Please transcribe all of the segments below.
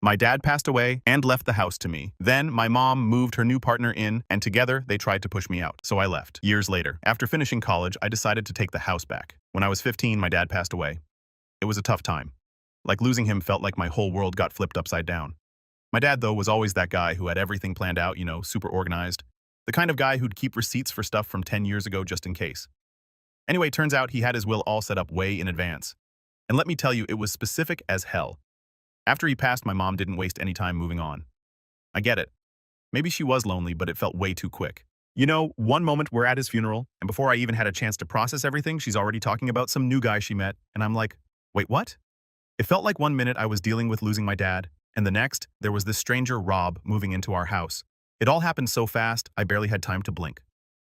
My dad passed away and left the house to me. Then my mom moved her new partner in, and together they tried to push me out. So I left. Years later, after finishing college, I decided to take the house back. When I was 15, my dad passed away. It was a tough time. Like losing him felt like my whole world got flipped upside down. My dad, though, was always that guy who had everything planned out, super organized. The kind of guy who'd keep receipts for stuff from 10 years ago just in case. Anyway, turns out he had his will all set up way in advance. And let me tell you, it was specific as hell. After he passed, my mom didn't waste any time moving on. I get it. Maybe she was lonely, but it felt way too quick. One moment we're at his funeral, and before I even had a chance to process everything, she's already talking about some new guy she met, and I'm like, wait, what? It felt like one minute I was dealing with losing my dad, and the next, there was this stranger Rob moving into our house. It all happened so fast, I barely had time to blink.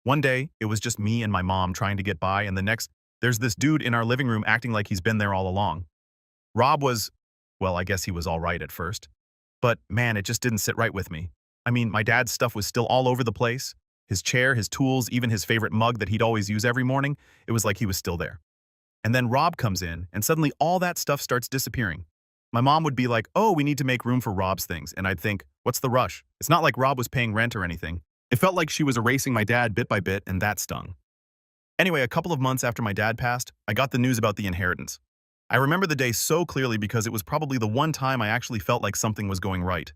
One day, it was just me and my mom trying to get by, and the next, there's this dude in our living room acting like he's been there all along. Rob was, well, I guess he was all right at first. But man, it just didn't sit right with me. I mean, my dad's stuff was still all over the place. His chair, his tools, even his favorite mug that he'd always use every morning, it was like he was still there. And then Rob comes in, and suddenly all that stuff starts disappearing. My mom would be like, oh, we need to make room for Rob's things. And I'd think, what's the rush? It's not like Rob was paying rent or anything. It felt like she was erasing my dad bit by bit, and that stung. Anyway, a couple of months after my dad passed, I got the news about the inheritance. I remember the day so clearly because it was probably the one time I actually felt like something was going right.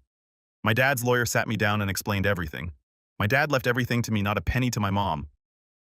My dad's lawyer sat me down and explained everything. My dad left everything to me, not a penny to my mom.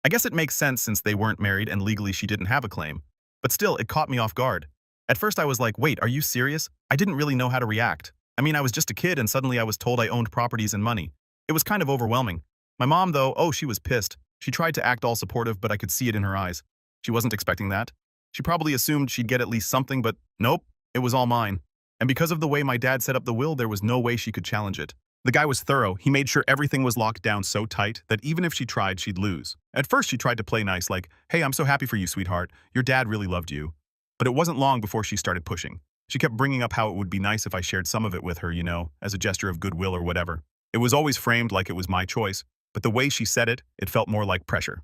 I guess it makes sense since they weren't married and legally she didn't have a claim. But still, it caught me off guard. At first I was like, wait, are you serious? I didn't really know how to react. I mean, I was just a kid and suddenly I was told I owned properties and money. It was kind of overwhelming. My mom, though, oh, she was pissed. She tried to act all supportive, but I could see it in her eyes. She wasn't expecting that. She probably assumed she'd get at least something, but nope, it was all mine. And because of the way my dad set up the will, there was no way she could challenge it. The guy was thorough. He made sure everything was locked down so tight that even if she tried, she'd lose. At first, she tried to play nice, like, hey, I'm so happy for you, sweetheart. Your dad really loved you. But it wasn't long before she started pushing. She kept bringing up how it would be nice if I shared some of it with her, as a gesture of goodwill or whatever. It was always framed like it was my choice, but the way she said it, it felt more like pressure.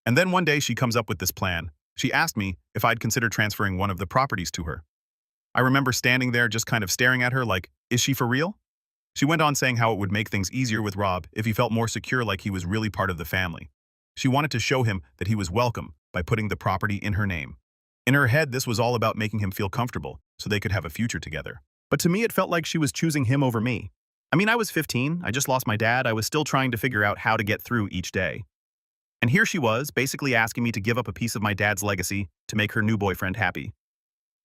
And then one day she comes up with this plan. She asked me if I'd consider transferring one of the properties to her. I remember standing there just kind of staring at her like, is she for real? She went on saying how it would make things easier with Rob if he felt more secure, like he was really part of the family. She wanted to show him that he was welcome by putting the property in her name. In her head, this was all about making him feel comfortable so they could have a future together. But to me, it felt like she was choosing him over me. I mean, I was 15, I just lost my dad, I was still trying to figure out how to get through each day. And here she was, basically asking me to give up a piece of my dad's legacy to make her new boyfriend happy.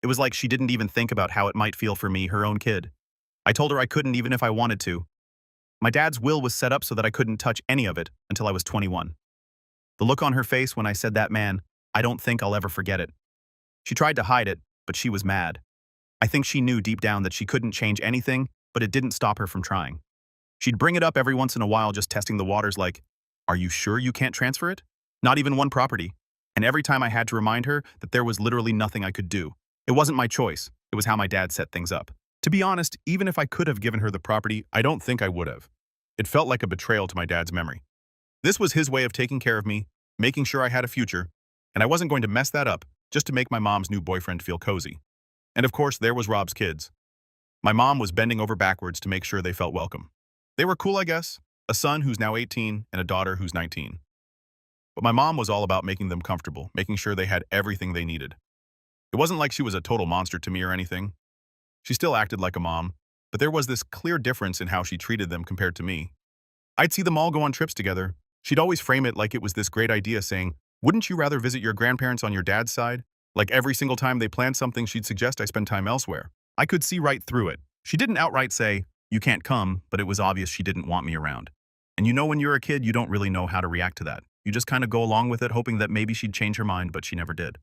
It was like she didn't even think about how it might feel for me, her own kid. I told her I couldn't even if I wanted to. My dad's will was set up so that I couldn't touch any of it until I was 21. The look on her face when I said that, man, I don't think I'll ever forget it. She tried to hide it, but she was mad. I think she knew deep down that she couldn't change anything, but it didn't stop her from trying. She'd bring it up every once in a while, just testing the waters like, are you sure you can't transfer it? Not even one property. And every time I had to remind her that there was literally nothing I could do. It wasn't my choice. It was how my dad set things up. To be honest, even if I could have given her the property, I don't think I would have. It felt like a betrayal to my dad's memory. This was his way of taking care of me, making sure I had a future, and I wasn't going to mess that up just to make my mom's new boyfriend feel cozy. And of course, there was Rob's kids. My mom was bending over backwards to make sure they felt welcome. They were cool, I guess. A son who's now 18 and a daughter who's 19. But my mom was all about making them comfortable, making sure they had everything they needed. It wasn't like she was a total monster to me or anything. She still acted like a mom, but there was this clear difference in how she treated them compared to me. I'd see them all go on trips together. She'd always frame it like it was this great idea, saying, wouldn't you rather visit your grandparents on your dad's side? Like every single time they planned something, she'd suggest I spend time elsewhere. I could see right through it. She didn't outright say, you can't come, but it was obvious she didn't want me around. And when you're a kid, you don't really know how to react to that. You just kind of go along with it, hoping that maybe she'd change her mind, but she never did.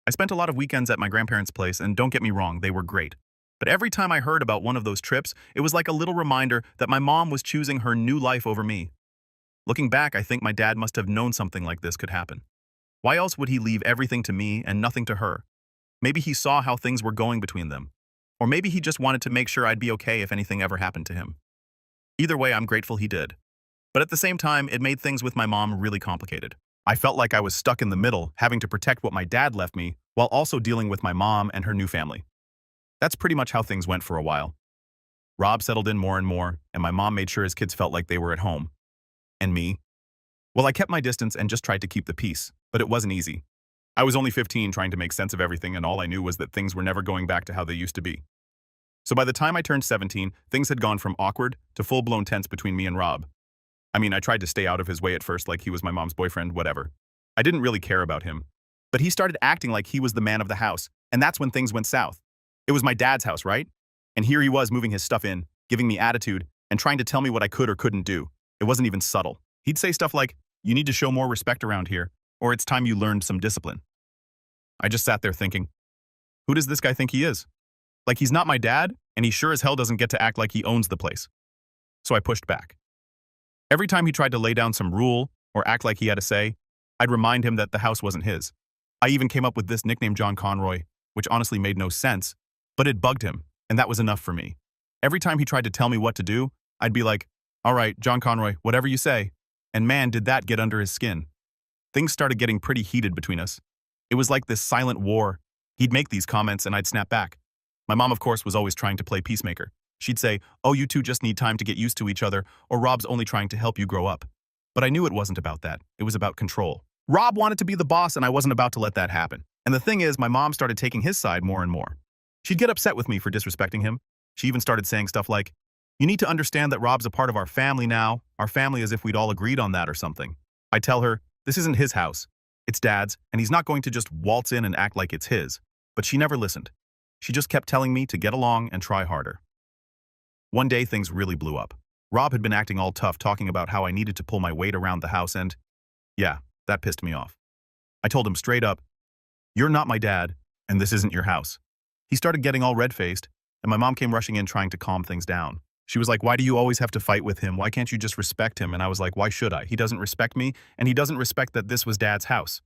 I spent a lot of weekends at my grandparents' place, and don't get me wrong, they were great. But every time I heard about one of those trips, it was like a little reminder that my mom was choosing her new life over me. Looking back, I think my dad must have known something like this could happen. Why else would he leave everything to me and nothing to her? Maybe he saw how things were going between them. Or maybe he just wanted to make sure I'd be okay if anything ever happened to him. Either way, I'm grateful he did. But at the same time, it made things with my mom really complicated. I felt like I was stuck in the middle, having to protect what my dad left me, while also dealing with my mom and her new family. That's pretty much how things went for a while. Rob settled in more and more, and my mom made sure his kids felt like they were at home. And me? Well, I kept my distance and just tried to keep the peace, but it wasn't easy. I was only 15 trying to make sense of everything, and all I knew was that things were never going back to how they used to be. So by the time I turned 17, things had gone from awkward to full-blown tense between me and Rob. I mean, I tried to stay out of his way at first, like he was my mom's boyfriend, whatever. I didn't really care about him. But he started acting like he was the man of the house, and that's when things went south. It was my dad's house, right? And here he was moving his stuff in, giving me attitude, and trying to tell me what I could or couldn't do. It wasn't even subtle. He'd say stuff like, "You need to show more respect around here," or "It's time you learned some discipline." I just sat there thinking, who does this guy think he is? Like, he's not my dad, and he sure as hell doesn't get to act like he owns the place. So I pushed back. Every time he tried to lay down some rule or act like he had a say, I'd remind him that the house wasn't his. I even came up with this nickname, John Conroy, which honestly made no sense, but it bugged him, and that was enough for me. Every time he tried to tell me what to do, I'd be like, "All right, John Conroy, whatever you say." And man, did that get under his skin. Things started getting pretty heated between us. It was like this silent war. He'd make these comments and I'd snap back. My mom, of course, was always trying to play peacemaker. She'd say, "Oh, you two just need time to get used to each other, or Rob's only trying to help you grow up." But I knew it wasn't about that. It was about control. Rob wanted to be the boss, and I wasn't about to let that happen. And the thing is, my mom started taking his side more and more. She'd get upset with me for disrespecting him. She even started saying stuff like, "You need to understand that Rob's a part of our family now, our family, as if we'd all agreed on that or something." I tell her, this isn't his house. It's Dad's, and he's not going to just waltz in and act like it's his. But she never listened. She just kept telling me to get along and try harder. One day, things really blew up. Rob had been acting all tough, talking about how I needed to pull my weight around the house, and yeah, that pissed me off. I told him straight up, "You're not my dad, and this isn't your house." He started getting all red-faced, and my mom came rushing in trying to calm things down. She was like, "Why do you always have to fight with him? Why can't you just respect him?" And I was like, "Why should I? He doesn't respect me, and he doesn't respect that this was Dad's house."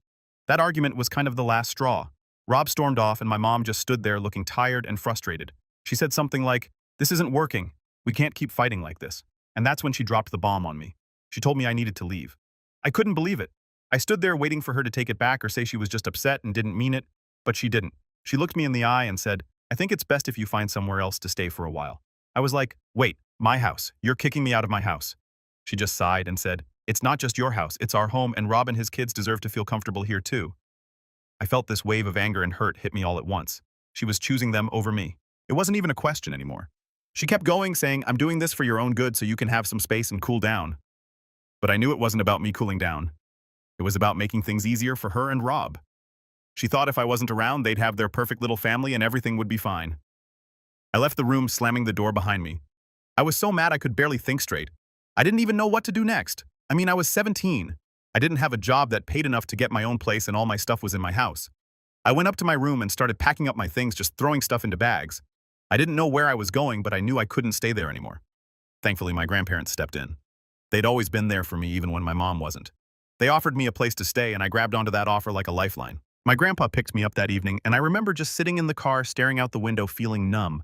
That argument was kind of the last straw. Rob stormed off, and my mom just stood there looking tired and frustrated. She said something like, "This isn't working. We can't keep fighting like this." And that's when she dropped the bomb on me. She told me I needed to leave. I couldn't believe it. I stood there waiting for her to take it back or say she was just upset and didn't mean it, but she didn't. She looked me in the eye and said, "I think it's best if you find somewhere else to stay for a while." I was like, "Wait, my house? You're kicking me out of my house?" She just sighed and said, "It's not just your house, it's our home, and Rob and his kids deserve to feel comfortable here too." I felt this wave of anger and hurt hit me all at once. She was choosing them over me. It wasn't even a question anymore. She kept going, saying, "I'm doing this for your own good so you can have some space and cool down." But I knew it wasn't about me cooling down. It was about making things easier for her and Rob. She thought if I wasn't around, they'd have their perfect little family and everything would be fine. I left the room, slamming the door behind me. I was so mad I could barely think straight. I didn't even know what to do next. I mean, I was 17. I didn't have a job that paid enough to get my own place, and all my stuff was in my house. I went up to my room and started packing up my things, just throwing stuff into bags. I didn't know where I was going, but I knew I couldn't stay there anymore. Thankfully, my grandparents stepped in. They'd always been there for me, even when my mom wasn't. They offered me a place to stay, and I grabbed onto that offer like a lifeline. My grandpa picked me up that evening, and I remember just sitting in the car, staring out the window, feeling numb.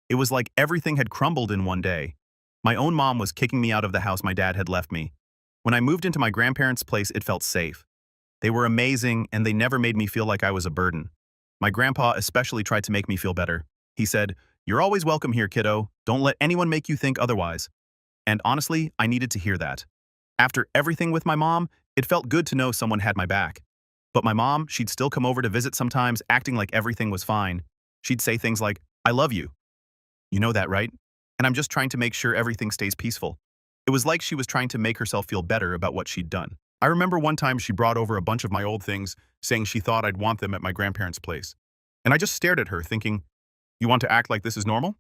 It was like everything had crumbled in one day. My own mom was kicking me out of the house my dad had left me. When I moved into my grandparents' place, it felt safe. They were amazing, and they never made me feel like I was a burden. My grandpa especially tried to make me feel better. He said, "You're always welcome here, kiddo. Don't let anyone make you think otherwise." And honestly, I needed to hear that. After everything with my mom, it felt good to know someone had my back. But my mom, she'd still come over to visit sometimes, acting like everything was fine. She'd say things like, "I love you. You know that, right? And I'm just trying to make sure everything stays peaceful." It was like she was trying to make herself feel better about what she'd done. I remember one time she brought over a bunch of my old things, saying she thought I'd want them at my grandparents' place. And I just stared at her, thinking, "You want to act like this is normal?"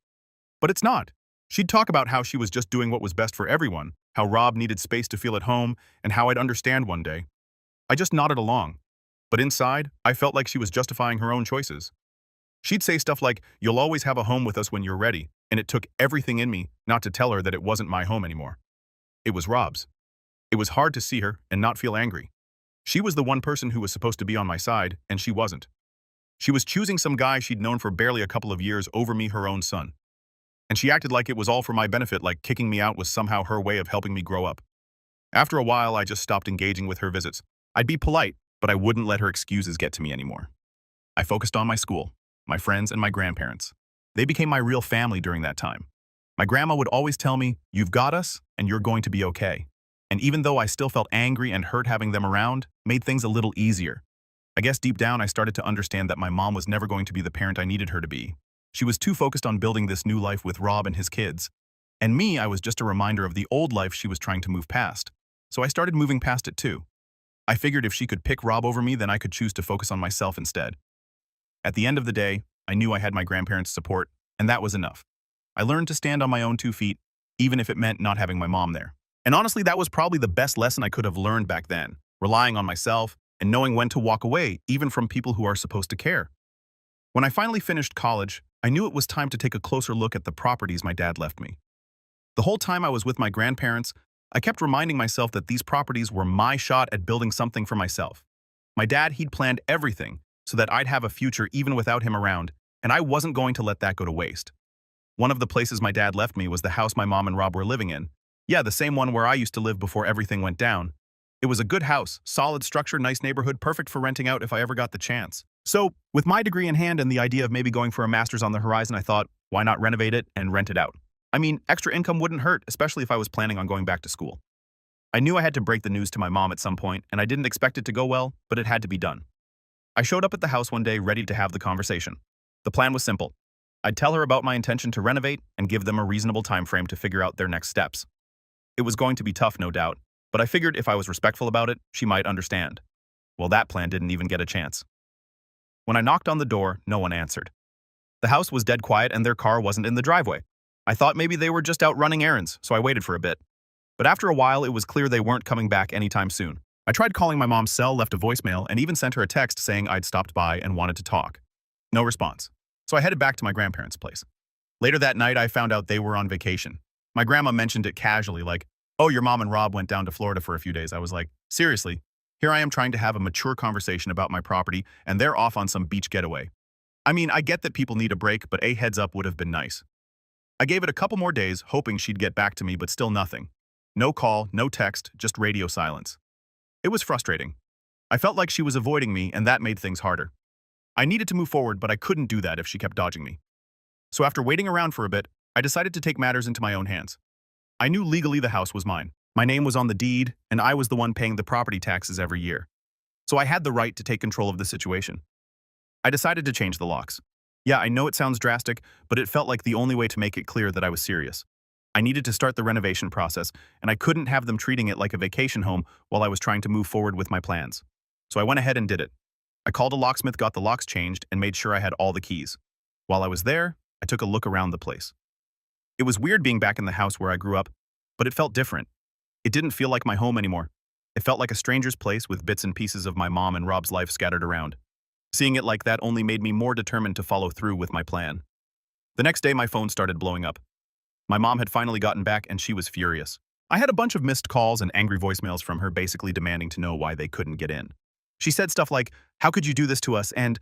But it's not. She'd talk about how she was just doing what was best for everyone, how Rob needed space to feel at home, and how I'd understand one day. I just nodded along. But inside, I felt like she was justifying her own choices. She'd say stuff like, "You'll always have a home with us when you're ready," and it took everything in me not to tell her that it wasn't my home anymore. It was Rob's. It was hard to see her and not feel angry. She was the one person who was supposed to be on my side, and she wasn't. She was choosing some guy she'd known for barely a couple of years over me, her own son. And she acted like it was all for my benefit, like kicking me out was somehow her way of helping me grow up. After a while, I just stopped engaging with her visits. I'd be polite, but I wouldn't let her excuses get to me anymore. I focused on my school, my friends, and my grandparents. They became my real family during that time. My grandma would always tell me, "You've got us, and you're going to be okay." And even though I still felt angry and hurt having them around, made things a little easier. I guess deep down I started to understand that my mom was never going to be the parent I needed her to be. She was too focused on building this new life with Rob and his kids. And me, I was just a reminder of the old life she was trying to move past. So I started moving past it too. I figured if she could pick Rob over me, then I could choose to focus on myself instead. At the end of the day, I knew I had my grandparents' support, and that was enough. I learned to stand on my own 2 feet, even if it meant not having my mom there. And honestly, that was probably the best lesson I could have learned back then, relying on myself and knowing when to walk away, even from people who are supposed to care. When I finally finished college, I knew it was time to take a closer look at the properties my dad left me. The whole time I was with my grandparents, I kept reminding myself that these properties were my shot at building something for myself. My dad, he'd planned everything so that I'd have a future even without him around, and I wasn't going to let that go to waste. One of the places my dad left me was the house my mom and Rob were living in. Yeah, the same one where I used to live before everything went down. It was a good house, solid structure, nice neighborhood, perfect for renting out if I ever got the chance. So, with my degree in hand and the idea of maybe going for a master's on the horizon, I thought, why not renovate it and rent it out? I mean, extra income wouldn't hurt, especially if I was planning on going back to school. I knew I had to break the news to my mom at some point, and I didn't expect it to go well, but it had to be done. I showed up at the house one day ready to have the conversation. The plan was simple. I'd tell her about my intention to renovate and give them a reasonable time frame to figure out their next steps. It was going to be tough, no doubt, but I figured if I was respectful about it, she might understand. Well, that plan didn't even get a chance. When I knocked on the door, no one answered. The house was dead quiet and their car wasn't in the driveway. I thought maybe they were just out running errands, so I waited for a bit. But after a while, it was clear they weren't coming back anytime soon. I tried calling my mom's cell, left a voicemail, and even sent her a text saying I'd stopped by and wanted to talk. No response. So I headed back to my grandparents' place. Later that night, I found out they were on vacation. My grandma mentioned it casually, like, "Oh, your mom and Rob went down to Florida for a few days." I was like, seriously? Here I am trying to have a mature conversation about my property, and they're off on some beach getaway. I mean, I get that people need a break, but a heads up would have been nice. I gave it a couple more days, hoping she'd get back to me, but still nothing. No call, no text, just radio silence. It was frustrating. I felt like she was avoiding me, and that made things harder. I needed to move forward, but I couldn't do that if she kept dodging me. So after waiting around for a bit, I decided to take matters into my own hands. I knew legally the house was mine. My name was on the deed, and I was the one paying the property taxes every year. So I had the right to take control of the situation. I decided to change the locks. Yeah, I know it sounds drastic, but it felt like the only way to make it clear that I was serious. I needed to start the renovation process, and I couldn't have them treating it like a vacation home while I was trying to move forward with my plans. So I went ahead and did it. I called a locksmith, got the locks changed, and made sure I had all the keys. While I was there, I took a look around the place. It was weird being back in the house where I grew up, but it felt different. It didn't feel like my home anymore. It felt like a stranger's place with bits and pieces of my mom and Rob's life scattered around. Seeing it like that only made me more determined to follow through with my plan. The next day, my phone started blowing up. My mom had finally gotten back, and she was furious. I had a bunch of missed calls and angry voicemails from her basically demanding to know why they couldn't get in. She said stuff like, "How could you do this to us?" and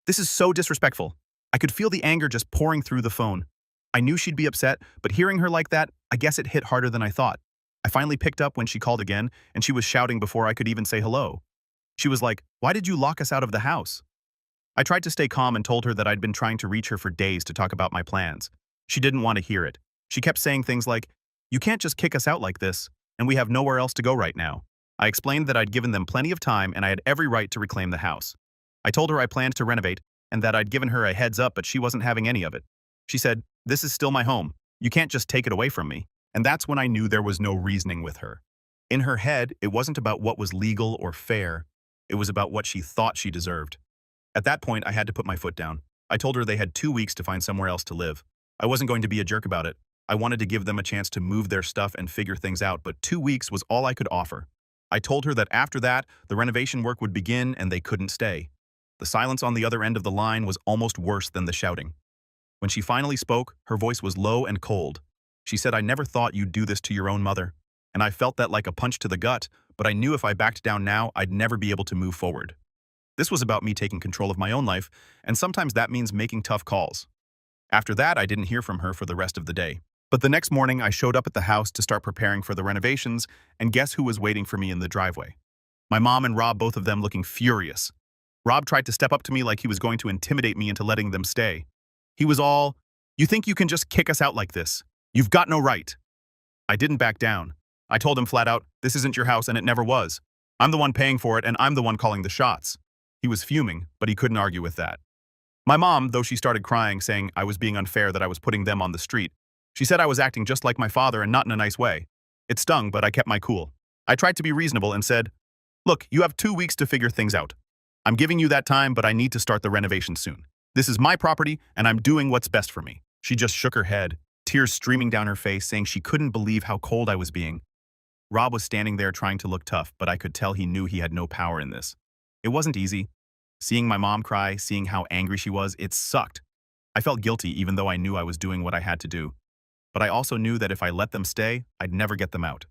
"This is so disrespectful." I could feel the anger just pouring through the phone. I knew she'd be upset, but hearing her like that, I guess it hit harder than I thought. I finally picked up when she called again, and she was shouting before I could even say hello. She was like, "Why did you lock us out of the house?" I tried to stay calm and told her that I'd been trying to reach her for days to talk about my plans. She didn't want to hear it. She kept saying things like, "You can't just kick us out like this, and we have nowhere else to go right now." I explained that I'd given them plenty of time and I had every right to reclaim the house. I told her I planned to renovate and that I'd given her a heads up, but she wasn't having any of it. She said, "This is still my home. You can't just take it away from me." And that's when I knew there was no reasoning with her. In her head, it wasn't about what was legal or fair. It was about what she thought she deserved. At that point, I had to put my foot down. I told her they had 2 weeks to find somewhere else to live. I wasn't going to be a jerk about it. I wanted to give them a chance to move their stuff and figure things out, but 2 weeks was all I could offer. I told her that after that, the renovation work would begin and they couldn't stay. The silence on the other end of the line was almost worse than the shouting. When she finally spoke, her voice was low and cold. She said, "I never thought you'd do this to your own mother." And I felt that like a punch to the gut, but I knew if I backed down now, I'd never be able to move forward. This was about me taking control of my own life, and sometimes that means making tough calls. After that, I didn't hear from her for the rest of the day. But the next morning, I showed up at the house to start preparing for the renovations, and guess who was waiting for me in the driveway? My mom and Rob, both of them looking furious. Rob tried to step up to me like he was going to intimidate me into letting them stay. He was all, "You think you can just kick us out like this? You've got no right. I didn't back down. I told him flat out, this isn't your house and it never was. I'm the one paying for it and I'm the one calling the shots. He was fuming, but he couldn't argue with that. My mom, though she started crying, saying I was being unfair that I was putting them on the street, she said I was acting just like my father and not in a nice way. It stung, but I kept my cool. I tried to be reasonable and said, look, you have 2 weeks to figure things out. I'm giving you that time, but I need to start the renovation soon. This is my property, and I'm doing what's best for me. She just shook her head, tears streaming down her face, saying she couldn't believe how cold I was being. Rob was standing there trying to look tough, but I could tell he knew he had no power in this. It wasn't easy. Seeing my mom cry, seeing how angry she was, it sucked. I felt guilty even though I knew I was doing what I had to do. But I also knew that if I let them stay, I'd never get them out.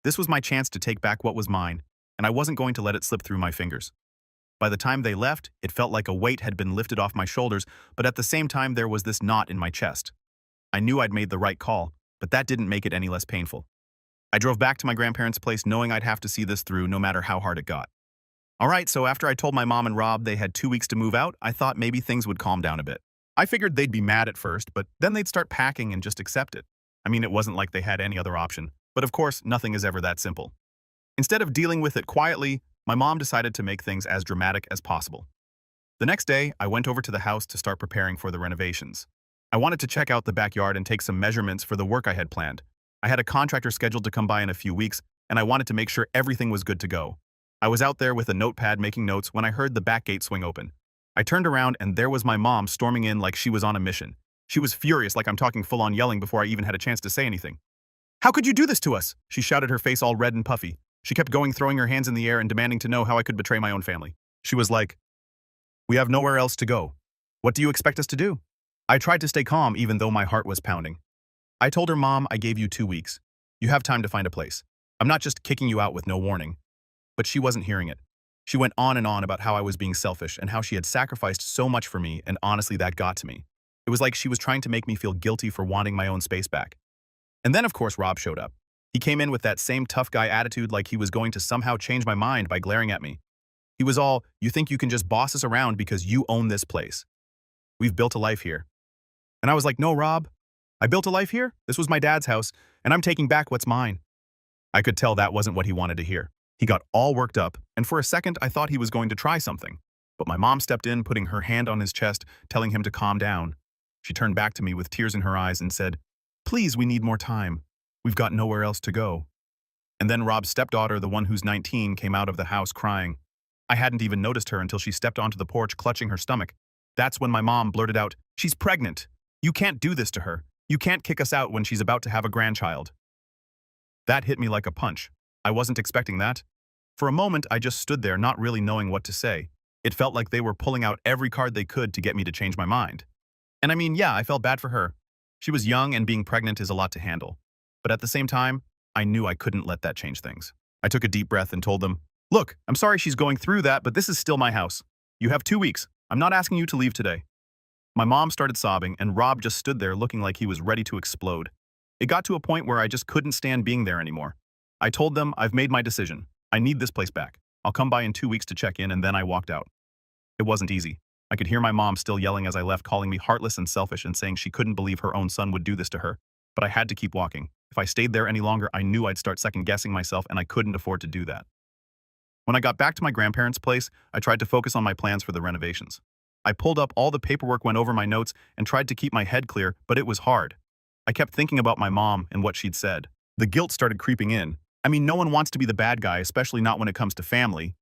This was my chance to take back what was mine, and I wasn't going to let it slip through my fingers. By the time they left, it felt like a weight had been lifted off my shoulders, but at the same time there was this knot in my chest. I knew I'd made the right call, but that didn't make it any less painful. I drove back to my grandparents' place knowing I'd have to see this through no matter how hard it got. Alright, so after I told my mom and Rob they had 2 weeks to move out, I thought maybe things would calm down a bit. I figured they'd be mad at first, but then they'd start packing and just accept it. I mean, it wasn't like they had any other option, but of course, nothing is ever that simple. Instead of dealing with it quietly, my mom decided to make things as dramatic as possible. The next day, I went over to the house to start preparing for the renovations. I wanted to check out the backyard and take some measurements for the work I had planned. I had a contractor scheduled to come by in a few weeks, and I wanted to make sure everything was good to go. I was out there with a notepad making notes when I heard the back gate swing open. I turned around and there was my mom storming in like she was on a mission. She was furious, like I'm talking full-on yelling before I even had a chance to say anything. "How could you do this to us?" She shouted, her face all red and puffy. She kept going, throwing her hands in the air and demanding to know how I could betray my own family. She was like, "We have nowhere else to go. What do you expect us to do?" I tried to stay calm even though my heart was pounding. I told her, "Mom, I gave you 2 weeks. You have time to find a place. I'm not just kicking you out with no warning." But she wasn't hearing it. She went on and on about how I was being selfish and how she had sacrificed so much for me, and honestly that got to me. It was like she was trying to make me feel guilty for wanting my own space back. And then of course Rob showed up. He came in with that same tough guy attitude, like he was going to somehow change my mind by glaring at me. He was all, "You think you can just boss us around because you own this place. We've built a life here." And I was like, "No, Rob. I built a life here? This was my dad's house, and I'm taking back what's mine." I could tell that wasn't what he wanted to hear. He got all worked up, and for a second I thought he was going to try something. But my mom stepped in, putting her hand on his chest, telling him to calm down. She turned back to me with tears in her eyes and said, "Please, we need more time. We've got nowhere else to go." And then Rob's stepdaughter, the one who's 19, came out of the house crying. I hadn't even noticed her until she stepped onto the porch clutching her stomach. That's when my mom blurted out, "She's pregnant. You can't do this to her. You can't kick us out when she's about to have a grandchild." That hit me like a punch. I wasn't expecting that. For a moment, I just stood there not really knowing what to say. It felt like they were pulling out every card they could to get me to change my mind. And I mean, yeah, I felt bad for her. She was young and being pregnant is a lot to handle. But at the same time, I knew I couldn't let that change things. I took a deep breath and told them, "Look, I'm sorry she's going through that, but this is still my house. You have 2 weeks. I'm not asking you to leave today." My mom started sobbing, and Rob just stood there looking like he was ready to explode. It got to a point where I just couldn't stand being there anymore. I told them, "I've made my decision. I need this place back. I'll come by in 2 weeks to check in," and then I walked out. It wasn't easy. I could hear my mom still yelling as I left, calling me heartless and selfish and saying she couldn't believe her own son would do this to her. But I had to keep walking. If I stayed there any longer, I knew I'd start second-guessing myself, and I couldn't afford to do that. When I got back to my grandparents' place, I tried to focus on my plans for the renovations. I pulled up all the paperwork, went over my notes, and tried to keep my head clear, but it was hard. I kept thinking about my mom and what she'd said. The guilt started creeping in. I mean, no one wants to be the bad guy, especially not when it comes to family.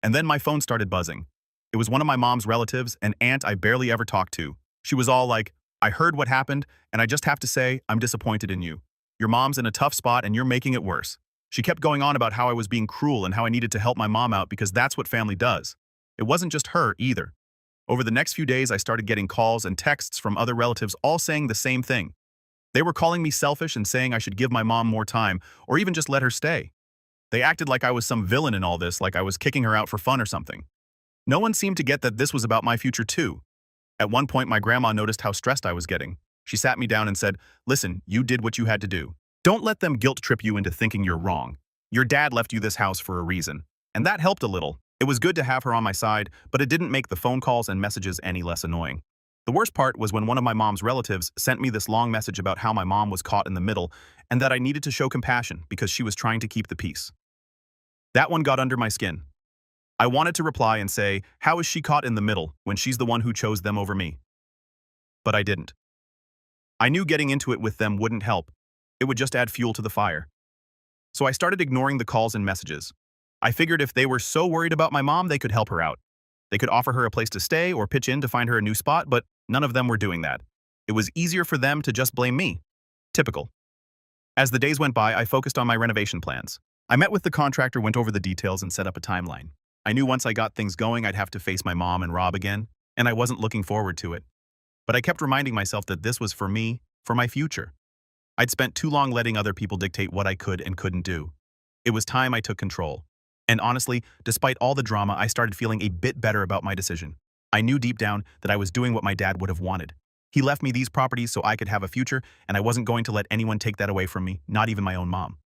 And then my phone started buzzing. It was one of my mom's relatives, an aunt I barely ever talked to. She was all like, "I heard what happened, and I just have to say, I'm disappointed in you. Your mom's in a tough spot and you're making it worse." She kept going on about how I was being cruel and how I needed to help my mom out because that's what family does. It wasn't just her either. Over the next few days, I started getting calls and texts from other relatives all saying the same thing. They were calling me selfish and saying I should give my mom more time or even just let her stay. They acted like I was some villain in all this, like I was kicking her out for fun or something. No one seemed to get that this was about my future too. At one point, my grandma noticed how stressed I was getting. She sat me down and said, "Listen, you did what you had to do. Don't let them guilt trip you into thinking you're wrong. Your dad left you this house for a reason." And that helped a little. It was good to have her on my side, but it didn't make the phone calls and messages any less annoying. The worst part was when one of my mom's relatives sent me this long message about how my mom was caught in the middle and that I needed to show compassion because she was trying to keep the peace. That one got under my skin. I wanted to reply and say, how is she caught in the middle when she's the one who chose them over me? But I didn't. I knew getting into it with them wouldn't help. It would just add fuel to the fire. So I started ignoring the calls and messages. I figured if they were so worried about my mom, they could help her out. They could offer her a place to stay or pitch in to find her a new spot, but none of them were doing that. It was easier for them to just blame me. Typical. As the days went by, I focused on my renovation plans. I met with the contractor, went over the details, and set up a timeline. I knew once I got things going, I'd have to face my mom and Rob again, and I wasn't looking forward to it. But I kept reminding myself that this was for me, for my future. I'd spent too long letting other people dictate what I could and couldn't do. It was time I took control. And honestly, despite all the drama, I started feeling a bit better about my decision. I knew deep down that I was doing what my dad would have wanted. He left me these properties so I could have a future, and I wasn't going to let anyone take that away from me, not even my own mom.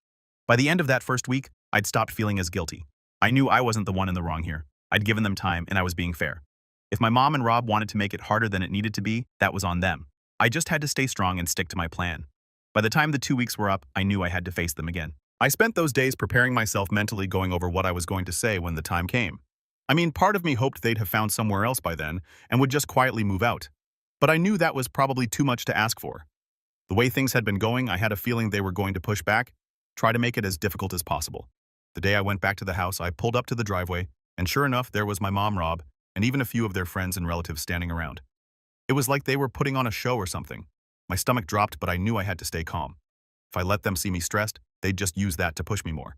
By the end of that first week, I'd stopped feeling as guilty. I knew I wasn't the one in the wrong here. I'd given them time, and I was being fair. If my mom and Rob wanted to make it harder than it needed to be, that was on them. I just had to stay strong and stick to my plan. By the time the 2 weeks were up, I knew I had to face them again. I spent those days preparing myself mentally, going over what I was going to say when the time came. I mean, part of me hoped they'd have found somewhere else by then and would just quietly move out. But I knew that was probably too much to ask for. The way things had been going, I had a feeling they were going to push back, try to make it as difficult as possible. The day I went back to the house, I pulled up to the driveway, and sure enough, there was my mom, Rob, and even a few of their friends and relatives standing around. It was like they were putting on a show or something. My stomach dropped, but I knew I had to stay calm. If I let them see me stressed, they'd just use that to push me more.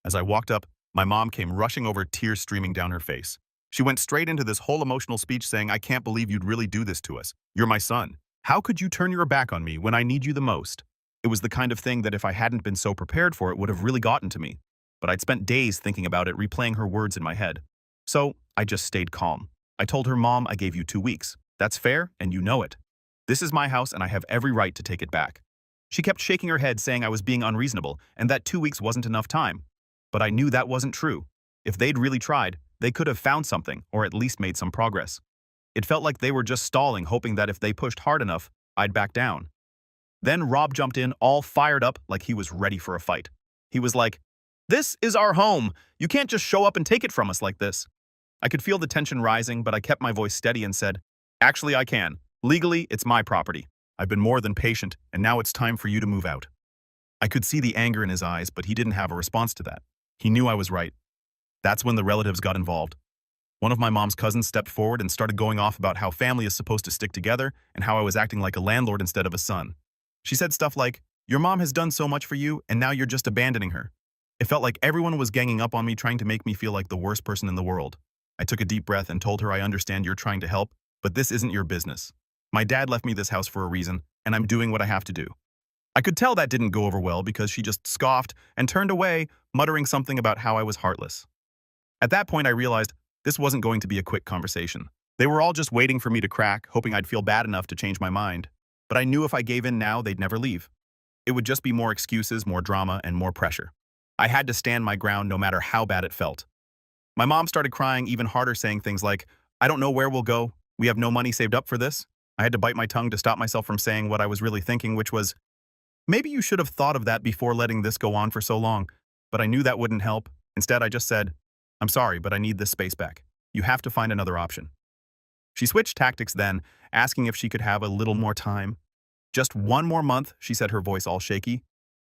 As I walked up, my mom came rushing over, tears streaming down her face. She went straight into this whole emotional speech saying, I can't believe you'd really do this to us. You're my son. How could you turn your back on me when I need you the most? It was the kind of thing that if I hadn't been so prepared for it would have really gotten to me. But I'd spent days thinking about it, replaying her words in my head. So I just stayed calm. I told her, Mom, I gave you 2 weeks. That's fair, and you know it. This is my house, and I have every right to take it back. She kept shaking her head, saying I was being unreasonable, and that 2 weeks wasn't enough time. But I knew that wasn't true. If they'd really tried, they could have found something, or at least made some progress. It felt like they were just stalling, hoping that if they pushed hard enough, I'd back down. Then Rob jumped in, all fired up, like he was ready for a fight. He was like, this is our home. You can't just show up and take it from us like this. I could feel the tension rising, but I kept my voice steady and said, actually, I can. Legally, it's my property. I've been more than patient, and now it's time for you to move out. I could see the anger in his eyes, but he didn't have a response to that. He knew I was right. That's when the relatives got involved. One of my mom's cousins stepped forward and started going off about how family is supposed to stick together and how I was acting like a landlord instead of a son. She said stuff like, your mom has done so much for you, and now you're just abandoning her. It felt like everyone was ganging up on me, trying to make me feel like the worst person in the world. I took a deep breath and told her, I understand you're trying to help, but this isn't your business. My dad left me this house for a reason, and I'm doing what I have to do. I could tell that didn't go over well because she just scoffed and turned away, muttering something about how I was heartless. At that point, I realized this wasn't going to be a quick conversation. They were all just waiting for me to crack, hoping I'd feel bad enough to change my mind. But I knew if I gave in now, they'd never leave. It would just be more excuses, more drama, and more pressure. I had to stand my ground no matter how bad it felt. My mom started crying even harder, saying things like, I don't know where we'll go. We have no money saved up for this. I had to bite my tongue to stop myself from saying what I was really thinking, which was, maybe you should have thought of that before letting this go on for so long. But I knew that wouldn't help. Instead, I just said, I'm sorry, but I need this space back. You have to find another option. She switched tactics then, asking if she could have a little more time. Just 1 more month, she said, her voice all shaky.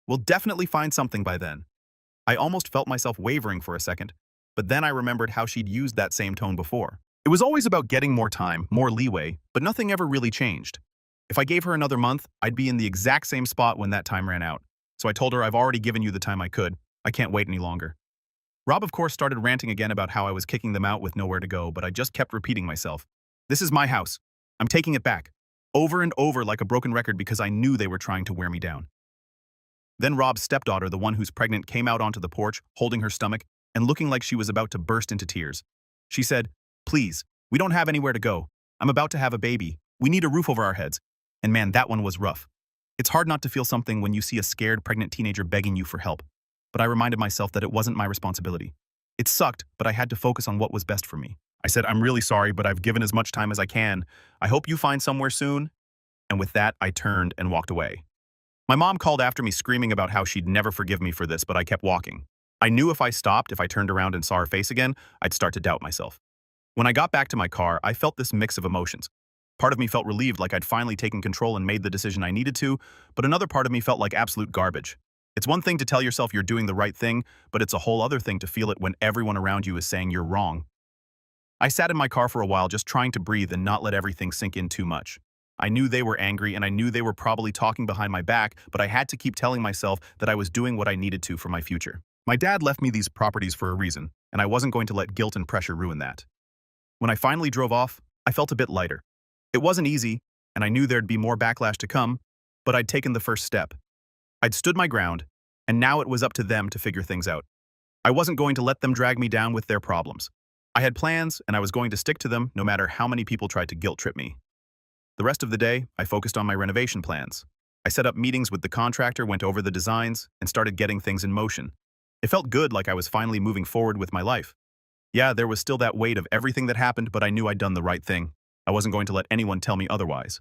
We'll definitely find something by then. I almost felt myself wavering for a second, but then I remembered how she'd used that same tone before. It was always about getting more time, more leeway, but nothing ever really changed. If I gave her another month, I'd be in the exact same spot when that time ran out. So I told her, I've already given you the time I could. I can't wait any longer. Rob, of course, started ranting again about how I was kicking them out with nowhere to go, but I just kept repeating myself. This is my house. I'm taking it back. Over and over like a broken record because I knew they were trying to wear me down. Then Rob's stepdaughter, the one who's pregnant, came out onto the porch, holding her stomach and looking like she was about to burst into tears. She said, please, we don't have anywhere to go. I'm about to have a baby. We need a roof over our heads. And man, that one was rough. It's hard not to feel something when you see a scared pregnant teenager begging you for help. But I reminded myself that it wasn't my responsibility. It sucked, but I had to focus on what was best for me. I said, I'm really sorry, but I've given as much time as I can. I hope you find somewhere soon. And with that, I turned and walked away. My mom called after me screaming about how she'd never forgive me for this, but I kept walking. I knew if I stopped, if I turned around and saw her face again, I'd start to doubt myself. When I got back to my car, I felt this mix of emotions. Part of me felt relieved like I'd finally taken control and made the decision I needed to, but another part of me felt like absolute garbage. It's one thing to tell yourself you're doing the right thing, but it's a whole other thing to feel it when everyone around you is saying you're wrong. I sat in my car for a while just trying to breathe and not let everything sink in too much. I knew they were angry and I knew they were probably talking behind my back, but I had to keep telling myself that I was doing what I needed to for my future. My dad left me these properties for a reason, and I wasn't going to let guilt and pressure ruin that. When I finally drove off, I felt a bit lighter. It wasn't easy, and I knew there'd be more backlash to come, but I'd taken the first step. I'd stood my ground, and now it was up to them to figure things out. I wasn't going to let them drag me down with their problems. I had plans, and I was going to stick to them no matter how many people tried to guilt-trip me. The rest of the day, I focused on my renovation plans. I set up meetings with the contractor, went over the designs, and started getting things in motion. It felt good, like I was finally moving forward with my life. Yeah, there was still that weight of everything that happened, but I knew I'd done the right thing. I wasn't going to let anyone tell me otherwise.